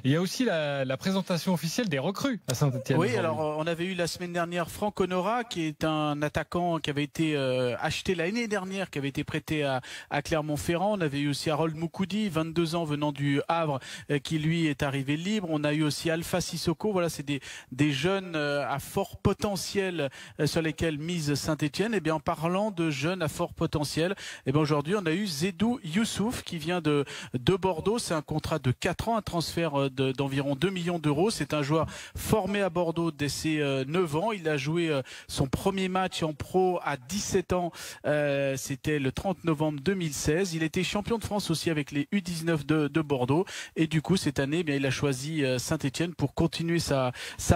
Il y a aussi la présentation officielle des recrues à Saint-Etienne. Oui, alors on avait eu la semaine dernière Franck Honora, qui est un attaquant qui avait été acheté l'année dernière, qui avait été prêté à Clermont-Ferrand. On avait eu aussi Harold Moukoudi, 22 ans, venant du Havre, qui lui est arrivé libre. On a eu aussi Alpha Sissoko. Voilà, c'est des jeunes à fort potentiel sur lesquels mise Saint-Etienne. Et bien, en parlant de jeunes à fort potentiel, et bien aujourd'hui, on a eu Zedou Youssouf qui vient de Bordeaux. C'est un contrat de 4 ans, un transfert d'environ 2 millions d'euros. C'est un joueur formé à Bordeaux dès ses 9 ans. Il a joué son premier match en pro à 17 ans. C'était le 30 novembre 2016. Il était champion de France aussi avec les U19 de Bordeaux. Et du coup, cette année, eh bien, il a choisi Saint-Etienne pour continuer sa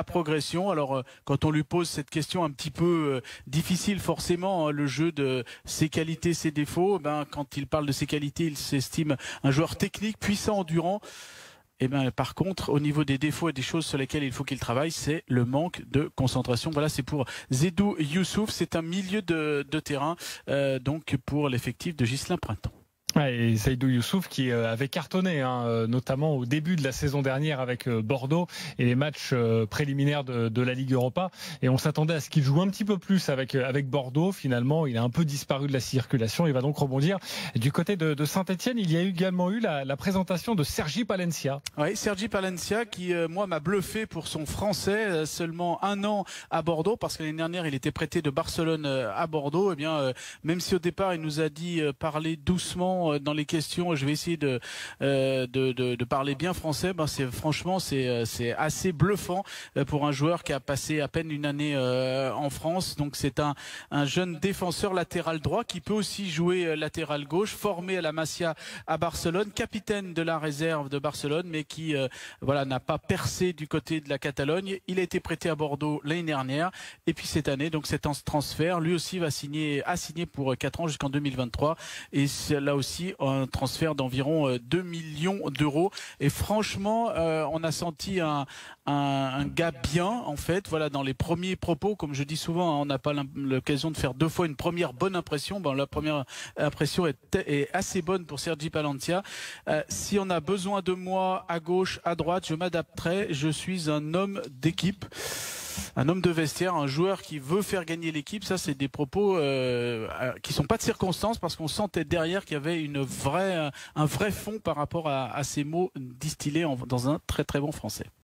progression. Alors, quand on lui pose cette question un petit peu difficile, forcément, le jeu de ses qualités, ses défauts, ben, quand il parle de ses qualités, il s'estime un joueur technique, puissant, endurant. Et ben, par contre, au niveau des défauts et des choses sur lesquelles il faut qu'il travaille, c'est le manque de concentration. Voilà, c'est pour Zedou Youssouf. C'est un milieu de terrain, donc pour l'effectif de Ghislain Printemps. Ouais, et Seydou Youssouf qui avait cartonné, notamment au début de la saison dernière avec Bordeaux et les matchs préliminaires de la Ligue Europa. Et on s'attendait à ce qu'il joue un petit peu plus avec Bordeaux. Finalement, il a un peu disparu de la circulation. Il va donc rebondir. Du côté de Saint-Etienne, il y a également eu la présentation de Sergi Palencia. Oui, Sergi Palencia qui, moi, m'a bluffé pour son français. Seulement 1 an à Bordeaux, parce que l'année dernière, il était prêté de Barcelone à Bordeaux. Eh bien, même si au départ, il nous a dit parler doucement dans les questions, je vais essayer de parler bien français. Ben, franchement, c'est assez bluffant pour un joueur qui a passé à peine une année en France. Donc c'est un jeune défenseur latéral droit qui peut aussi jouer latéral gauche, formé à la Masia à Barcelone, capitaine de la réserve de Barcelone, mais qui voilà, n'a pas percé du côté de la Catalogne. Il a été prêté à Bordeaux l'année dernière, et puis cette année, donc c'est un transfert. Lui aussi a signé pour 4 ans jusqu'en 2023, et c'est là aussi un transfert d'environ 2 millions d'euros. Et franchement, on a senti un gars bien, en fait. Voilà, dans les premiers propos, comme je dis souvent, on n'a pas l'occasion de faire 2 fois une première bonne impression. Bon, la première impression est assez bonne pour Sergi Palencia. Si on a besoin de moi à gauche, à droite, je m'adapterai. Je suis un homme d'équipe, un homme de vestiaire, un joueur qui veut faire gagner l'équipe. Ça, c'est des propos qui sont pas de circonstance, parce qu'on sentait derrière qu'il y avait un vrai fond par rapport à ces mots distillés dans un très très bon français.